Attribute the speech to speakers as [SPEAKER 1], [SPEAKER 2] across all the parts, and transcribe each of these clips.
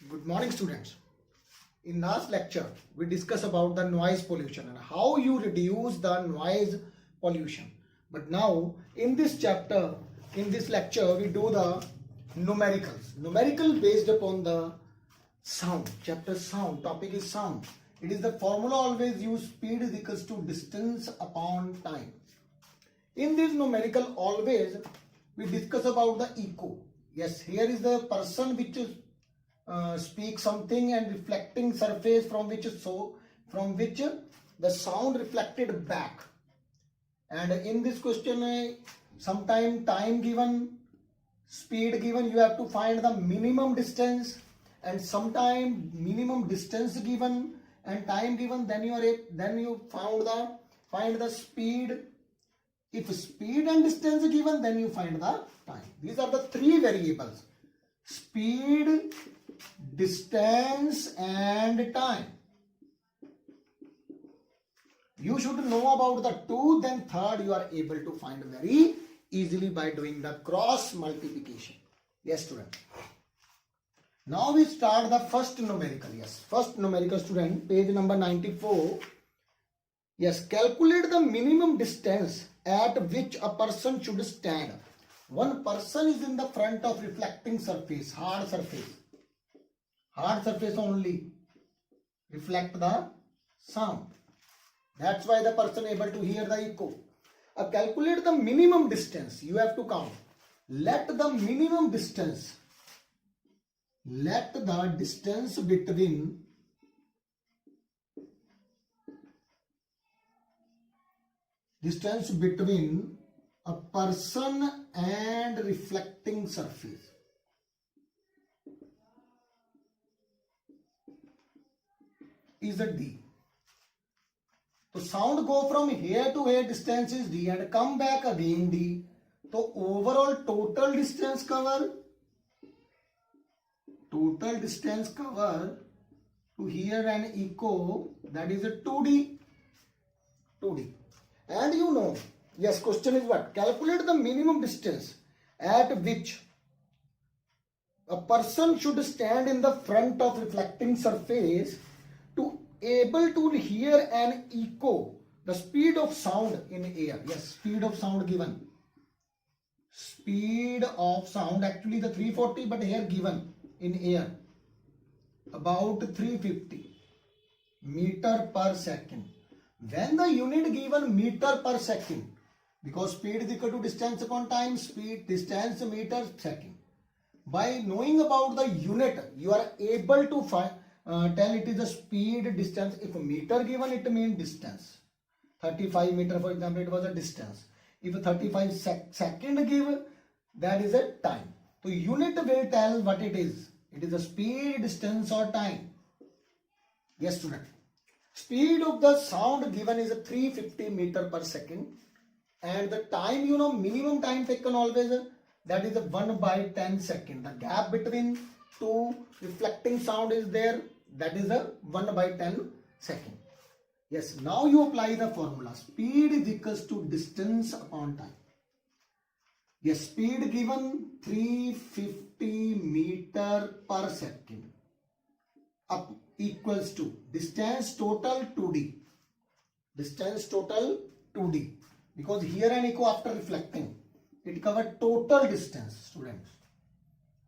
[SPEAKER 1] Good morning, students. In last lecture, we discussed about the noise pollution and how you reduce the noise pollution. But now, in this chapter, in this lecture, we do the numericals. Numerical based upon the sound. Chapter sound. Topic is sound. It is the formula always use speed is equals to distance upon time. In this numerical always, we discuss about the echo. Yes, here is the person which is speak something and reflecting surface from which the sound reflected back. And in this question, sometime time given, speed given, you have to find the minimum distance, and sometime minimum distance given and time given. Then you find the speed. If speed and distance given, then you find the time. These are the three variables: speed, distance and time. You should know about the two, then third you are able to find very easily by doing the cross multiplication. Yes, student. Now we start the first numerical. Yes, first numerical, student, page number 94. Yes, calculate the minimum distance at which a person should stand. One person is in the front of reflecting surface, hard surface. Hard surface only reflect the sound. That's why the person able to hear the echo. Calculate the minimum distance. You have to count. Let the distance between a person and reflecting surface is a D. So sound go from here to here, distance is D, and come back again D. So overall total distance cover to here and echo, that is a 2D. And you know, yes, question is what? Calculate the minimum distance at which a person should stand in the front of reflecting surface to able to hear and echo the speed of sound in air. Yes, speed of sound given. Speed of sound, actually the 340, but here given in air about 350 meter per second. When the unit given meter per second, because speed is equal to distance upon time, speed, distance, meter, second. By knowing about the unit, you are able to find tell it is the speed, distance. If a meter given, it means distance. 35 meter, for example, it was a distance. If 35 second given, that is a time. So unit will tell what it is. It is a speed, distance or time. Yes, student. Speed of the sound given is a 350 meter per second. And the time, you know, minimum time taken always, that is a 1/10 second. The gap between two reflecting sound is there. That is a 1/10 second. Yes, now you apply the formula. Speed is equals to distance upon time. Yes, speed given 350 meter per second up equals to distance total 2D. Distance total 2D. Because here and echo after reflecting, it covered total distance, students.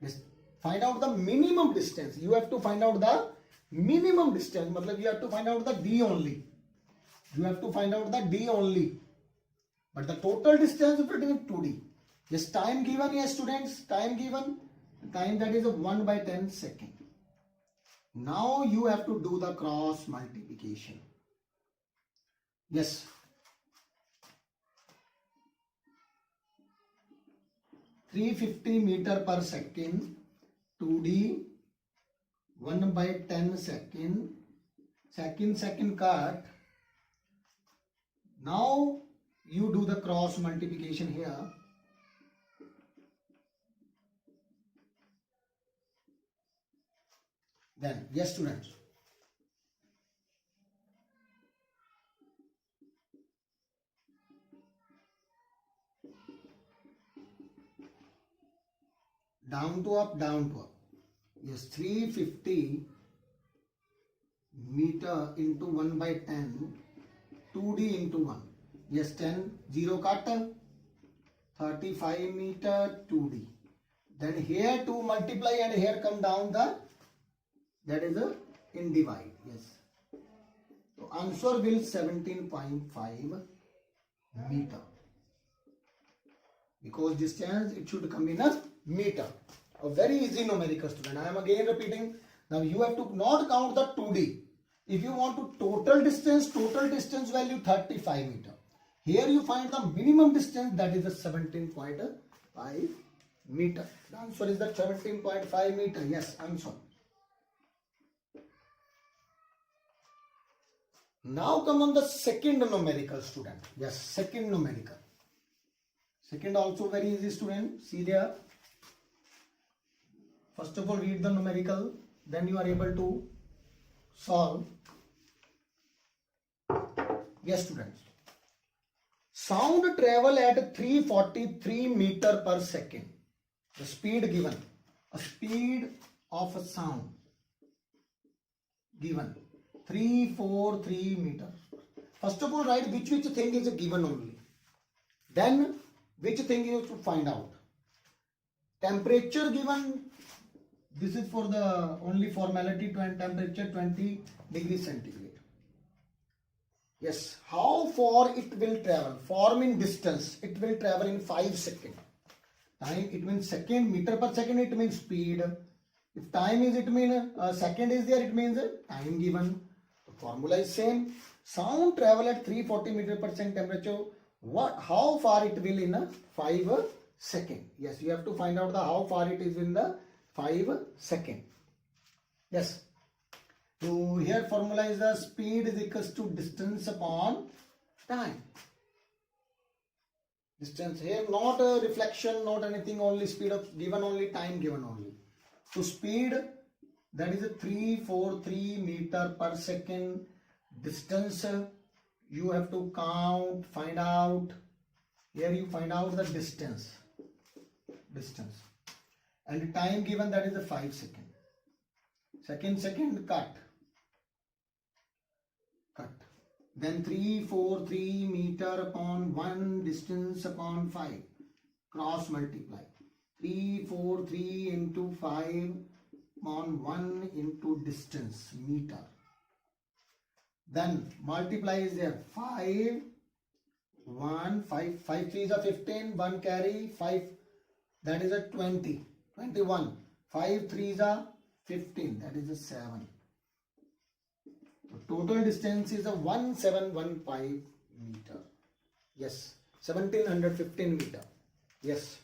[SPEAKER 1] Yes. Find out the minimum distance. You have to find out the minimum distance. Matlab you have to find out the D only. You have to find out the D only. But the total distance is 2D. Yes, time given, yes, students. Time given. Time, that is a 1/10 second. Now you have to do the cross multiplication. Yes. .350 meter per second, 2D, 1/10 second, second cut. Now you do the cross multiplication here. Then, yes, students. Down to up, down to up. Yes, 350 meter into 1 by 10, 2D into 1. Yes, 10, 0 cut, 35 meter 2D. Then here 2 multiply and here come down that is a in divide. Yes. So answer will 17.5 meter. Because distance it should come in a meter. A very easy numerical, student. I am again repeating. Now you have to not count the 2D. If you want to total distance value 35 meter. Here you find the minimum distance, that is the 17.5 meter. The answer is the 17.5 meter. Yes, answer. Now come on the second numerical, student. Yes, second numerical. Second also very easy, student. See there. First of all, read the numerical, then you are able to solve. Yes, students. Sound travel at 343 meter per second. The speed given. A speed of a sound given. 343 meter. First of all, write which thing is given only. Then which thing you have to find out. Temperature given. This is for the only formality to and temperature 20 degrees centigrade. Yes, how far it will travel? Form in distance, it will travel in 5 seconds. Time, it means second, meter per second, it means speed. If time is, it means second is there, it means time given. The formula is same. Sound travel at 340 meter per second temperature. How far it will in a 5 second? Yes, you have to find out the how far it is in the 5 second. Yes. So here formula is the speed is equals to distance upon time. Distance here, not a reflection, not anything, only speed of given, only time given only. So speed, that is a 343 meter per second. Distance you have to count, find out. Here you find out the distance. And time given, that is a 5 second. Second cut. Then 343 meter upon 1 distance upon 5. Cross multiply. 343 into 5 upon 1 into distance meter. Then multiply is there. 5, 1, 5 3s are 15, 1 carry, 5, that is a 20, 21. 5 3s are 15, that is a 7. Total distance is a 1715 meter. Yes, 1715 meter. Yes,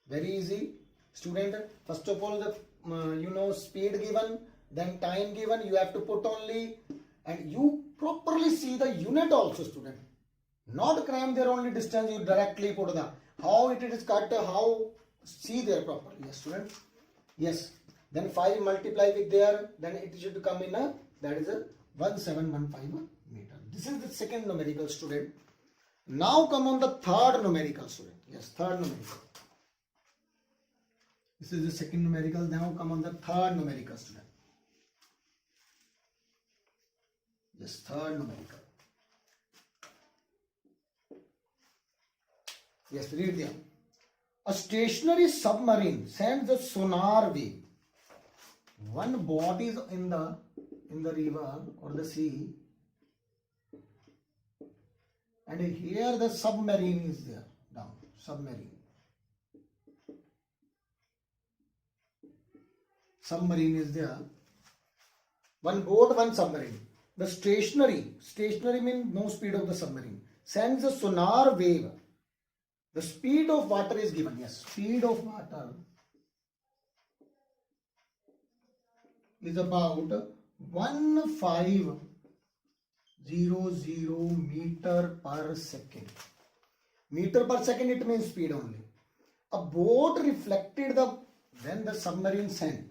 [SPEAKER 1] very easy, student. First of all, the speed given, then time given. You have to put only, and you properly see the unit also, student. Not cram there only distance. You directly put the how it is cut. How see there properly. Yes, student. Yes. Then 5 multiply with there. Then it should come in a, that is a 1715 meter. This is the second numerical, student. Now come on the third numerical, student. Yes, third numerical. This is the second numerical. Now come on the third numerical, student. Yes, third numerical. Yes, read there. A stationary submarine sends a sonar wave. One body is in the river or the sea, and here the submarine is there, down, submarine is there. One boat, one submarine. The stationary means no speed of the submarine, sends a sonar wave. The speed of water is given. Yes, speed of water is about 1500 meter per second. Meter per second, it means speed only. A boat reflected when the submarine send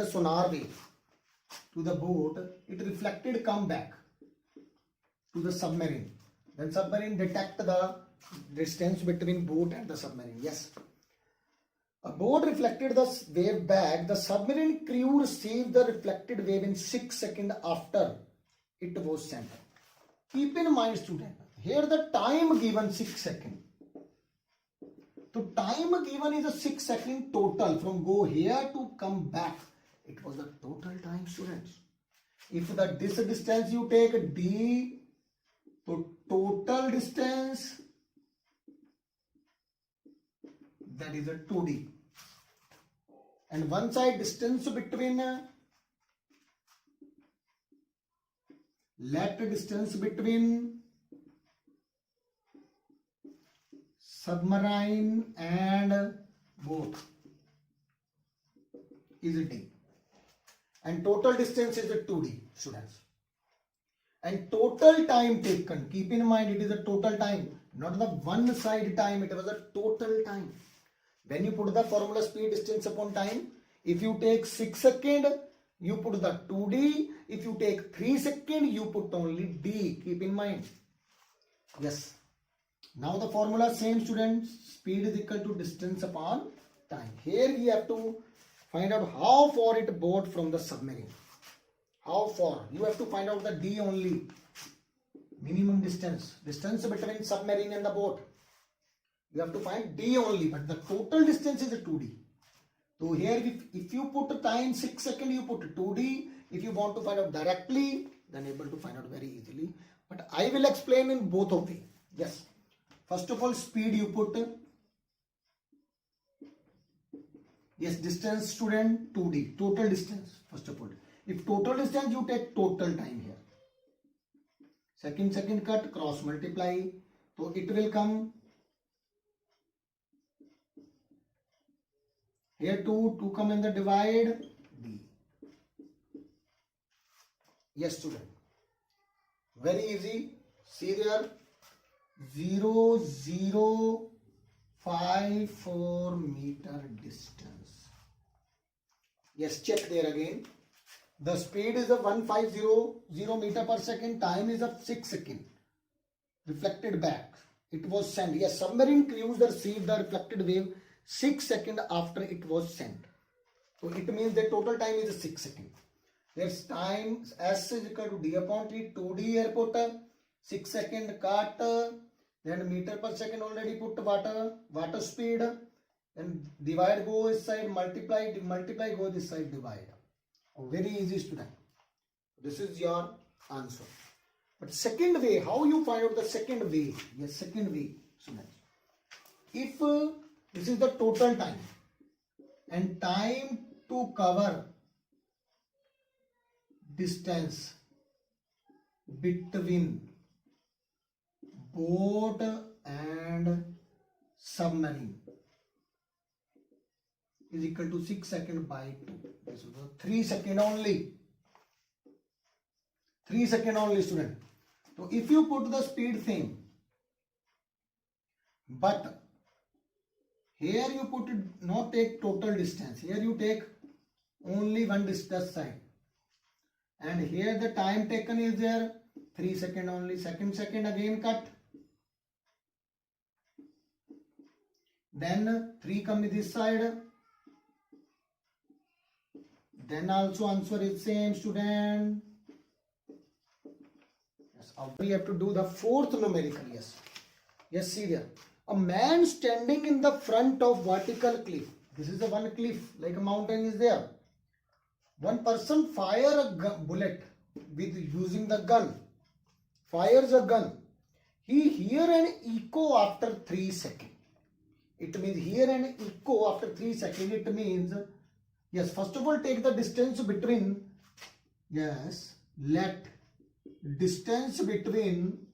[SPEAKER 1] a sonar wave to the boat, it reflected, come back to the submarine. Then submarine detect the distance between boat and the submarine. Yes. A boat reflected the wave back. The submarine crew received the reflected wave in 6 seconds after it was sent. Keep in mind, student, here the time given 6 seconds. So time given is a 6 second total from go here to come back. It was the total time, students. If this distance you take d, so total distance, that is a 2d. And one side distance between, let distance between submarine and boat is a d. And total distance is a 2d, students. And total time taken, keep in mind it is a total time, not the one side time, it was a total time. When you put the formula speed, distance upon time, if you take 6 seconds, you put the 2d. If you take 3 seconds, you put only d. Keep in mind. Yes. Now the formula same, students. Speed is equal to distance upon time. Here we have to find out how far it boat from the submarine. How far? You have to find out the d only. Minimum distance. Distance between submarine and the boat. You have to find d only, but the total distance is a 2d. So here if you put time 6 seconds, you put 2d. If you want to find out directly, then able to find out very easily. But I will explain in both of them. Yes. First of all, speed you put. Yes, distance, student, 2d. Total distance, first of all. If total distance, you take total time here. Second cut, cross multiply. So it will come. Here 2 come in the divide, d. Yes, student. Very easy. See there, 0.054 meter distance. Yes, check there again. The speed is a 1500 meter per second. Time is of 6 seconds. Reflected back. It was sent. Yes, submarine crews received the reflected wave 6 seconds after it was sent. So it means the total time is 6 seconds. There's time S is equal to d upon t. 2d here put 6 second cut. Then meter per second already put water speed. Then divide go this side, multiply go this side, divide. Very easy, student. This is your answer. But second way, how you find out the second way? Yes, second way, students. If this is the total time and time to cover distance between boat and submarine is equal to 6 seconds by 2. This is 3 seconds only. 3 seconds only, student. So if you put the speed same, but here you put it, not take total distance. Here you take only one distance side. And here the time taken is there 3 seconds only. Second again cut. Then 3 come this side. Then also answer is same, student. Yes, we have to do the fourth numerical. Yes. Yes, see there. A man standing in the front of vertical cliff. This is the one cliff, like a mountain is there. One person fire a bullet with using the gun. Fires a gun. He hear an echo after 3 seconds. It means hear an echo after 3 seconds. It means, yes, first of all take the distance between, yes, let distance between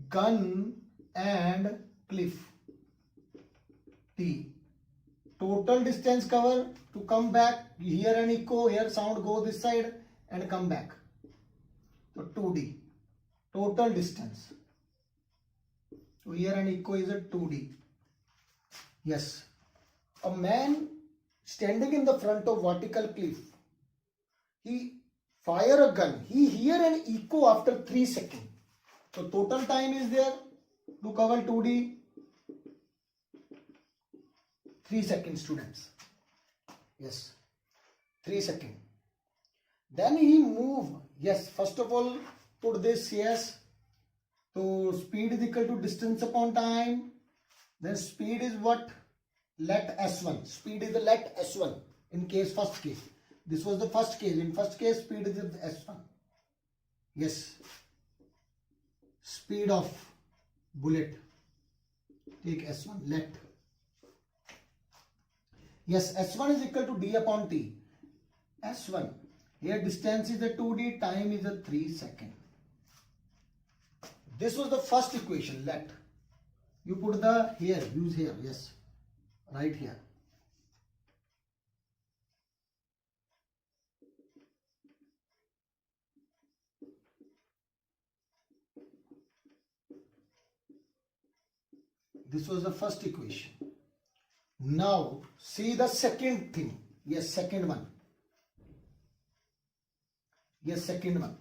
[SPEAKER 1] gun and cliff t. Total distance cover to come back. Hear an echo, hear sound, go this side and come back. So 2d. Total distance. So here an echo is a 2d. Yes. A man standing in the front of vertical cliff. He fire a gun. He hear an echo after 3 seconds. So total time is there to cover 2D 3 seconds, students. Yes, 3 seconds. Then he move. Yes, first of all, put this. Yes. So speed is equal to distance upon time. Then speed is what? Let S1. Speed is the let S1 in case first case. This was the first case. In first case, speed is S1. Yes. Speed of bullet. Take S1. Let. Yes, S1 is equal to D upon T. S1. Here distance is a 2D, time is a 3 seconds. This was the first equation, let. You put the here, use here, yes. Right here. This was the first equation. Now, see the second thing. Yes, second one. Yes, second one.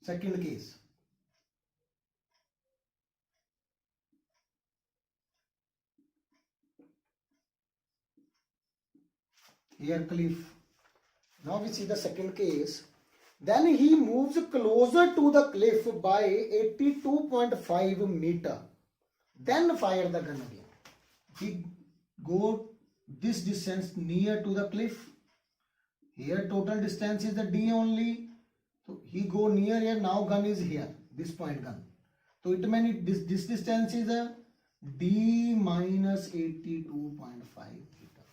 [SPEAKER 1] Second case. Here cliff. Now we see the second case. Then he moves closer to the cliff by 82.5 meter. Then fire the gun again. He go this distance near to the cliff. Here total distance is the D only. So he go near here. Now gun is here. This point gun. So it means this distance is a D minus 82.5 meter.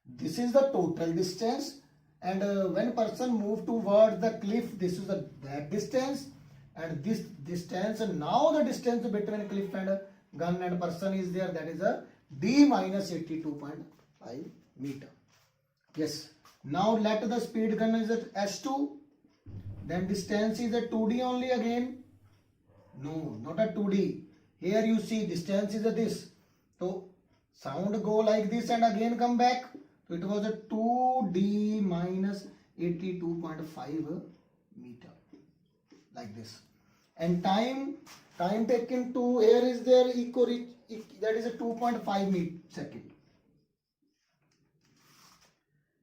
[SPEAKER 1] This is the total distance. And when person move towards the cliff, this is that distance. And this distance. And now the distance between cliff and gun and person is there. That is a D minus 82.5 meter. Yes. Now let the speed gun is at S2. Then distance is a 2D only again. No, not a 2D. Here you see distance is a this. So sound go like this and again come back. So it was a 2D minus 82.5 meter. Like this. And time taken to here is there equal, that is a 2.5 second.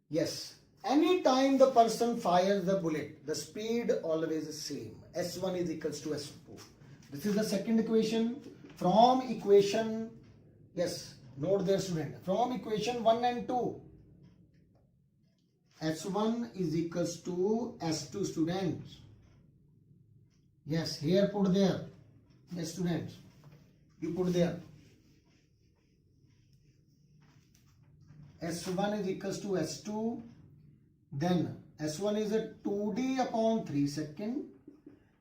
[SPEAKER 1] Yes. Anytime the person fires the bullet, the speed always is same. S1 is equals to S4. This is the second equation. From equation, yes, note there student. From equation 1 and 2, S1 is equals to S2 students. Yes, here put there. Yes students, you put there. S1 is equals to S2. Then S1 is a 2D upon 3 second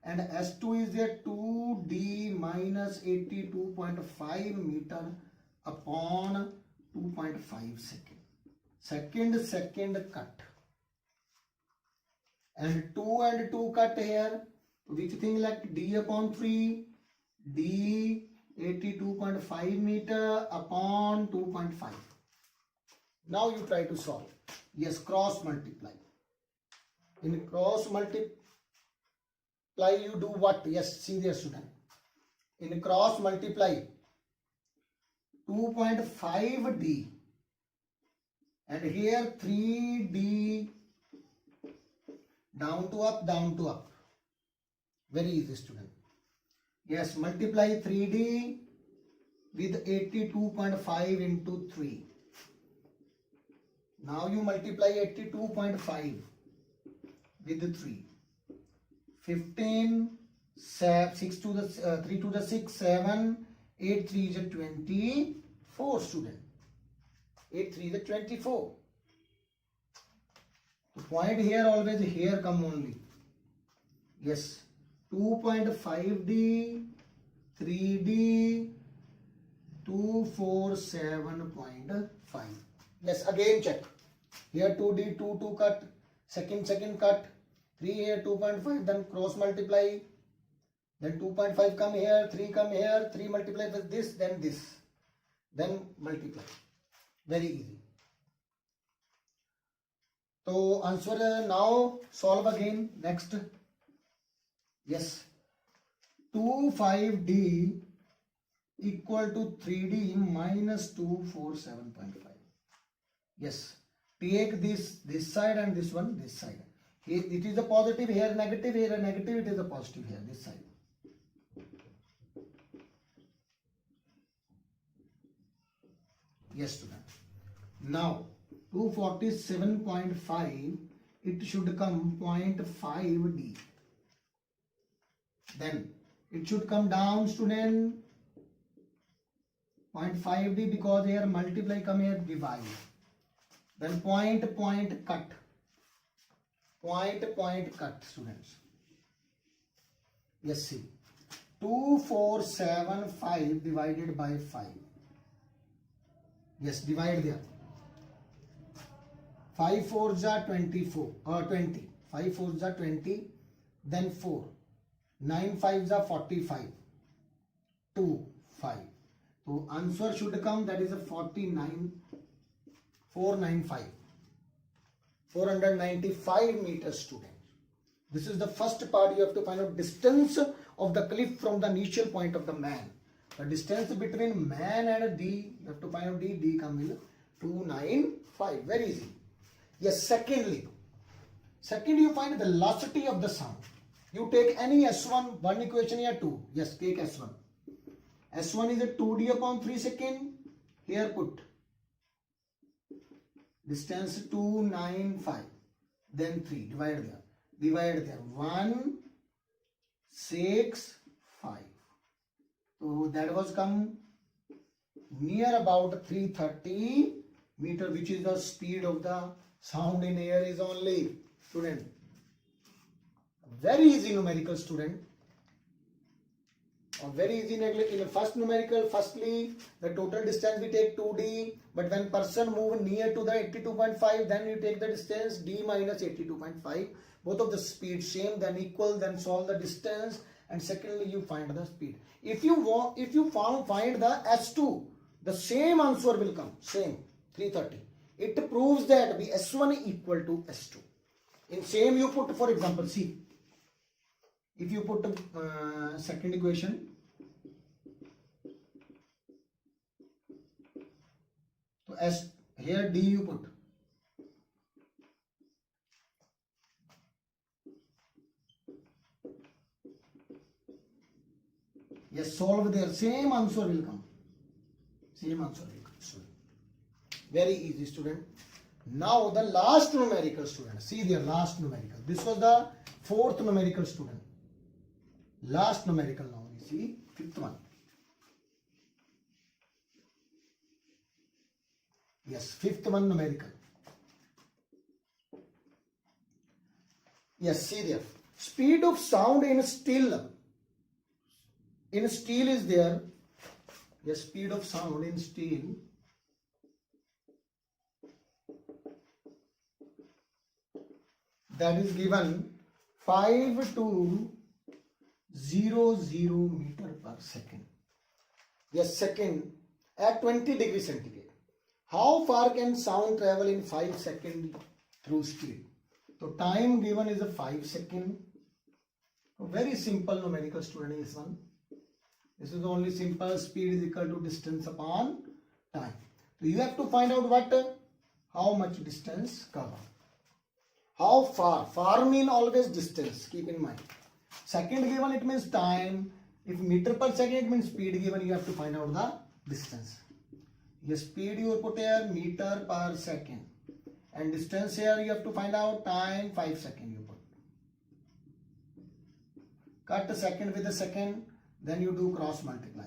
[SPEAKER 1] and S2 is a 2D minus 82.5 meter upon 2.5 second. Second cut. And 2 cut here. Which thing like D upon 3, D 82.5 meter upon 2.5. Now you try to solve. Yes, cross multiply. In cross multiply you do what? Yes, see there student. In cross multiply 2.5D and here 3D down to up. Very easy student. Yes, multiply 3D with 82.5 into 3. Now you multiply 82.5 with 3. 15, 6 to the 3 to the 6, 7, 8 3 is a 24 student. 8 3 is a 24. The point here always here come only. Yes, 2.5D, 3D, 247.5. Yes, again check. Here 2D, 2 cut, second cut, 3 here 2.5, then cross multiply, then 2.5 come here, 3 come here, 3 multiply with this, then multiply. Very easy. So answer now, solve again. Next. Yes. 25D equal to 3D minus 247.5. Yes, take this side and this one this side. Here it is a positive, here negative, here a negative, it is a positive here this side. Yes, student. Now 247.5, it should come 0.5D. Then it should come down, student, 0.5D, because here multiply, come here divide. Then point cut. Point cut, students. Yes, see. 2475 divided by 5. Yes, divide there. 5 4s are 24 or 20. 5 4s are 20. Then 4. 9 5s are 45. 2 5. So answer should come, that is a 495 meters, students. This is the first part. You have to find out distance of the cliff from the initial point of the man. The distance between man and D, you have to find out D. D come in 295. Very easy. Yes, second you find the velocity of the sound. You take any S1, one equation here 2. Yes, take S1. S1 is a 2D upon 3 second. Here put distance 295. Then 3. Divide there. 1, 6, 5. So that was come near about 330 meter, which is the speed of the sound in air is only, student. Very easy numerical, student. Very easy. In the first numerical, firstly the total distance we take 2D, but when person move near to the 82.5, then you take the distance D minus 82.5. Both of the speed same, then equal, then solve the distance, and secondly you find the speed. If you find the S2, the same answer will come, same 330. It proves that be S1 equal to S2. In same you put, for example, see, if you put second equation, so as here D you put, yes, solve there, same answer will come. Very easy, student. Now the last numerical, student. See there, last numerical. This was the fourth numerical, student. Last numerical now. You see, fifth one. Yes, fifth one numerical. Yes, see there. Speed of sound in still. In steel is there. Yes, speed of sound in steel. That is given 5200 meter per second. Yes, second at 20 degrees centigrade. How far can sound travel in 5 seconds through speed? So time given is a 5 seconds. So very simple numerical, student, is one. This is only simple. Speed is equal to distance upon time. So you have to find out what, how much distance cover. How far? Far mean always distance. Keep in mind. Second given, it means time. If meter per second, it means speed given. You have to find out the distance. Your speed you put here meter per second, and distance here you have to find out time 5 seconds you put. Cut a second with a second, then you do cross multiply.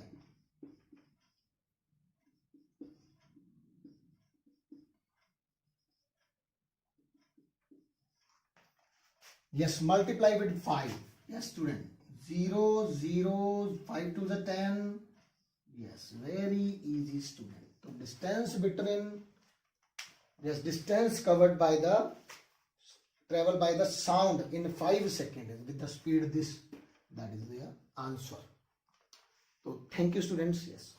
[SPEAKER 1] Yes, multiply with 5. Yes, student. 0, 0, 5 to the 10. Yes, very easy, student. So distance between, yes, distance covered by the, travel by the sound in 5 seconds with the speed this, that is the answer. So thank you, students. Yes.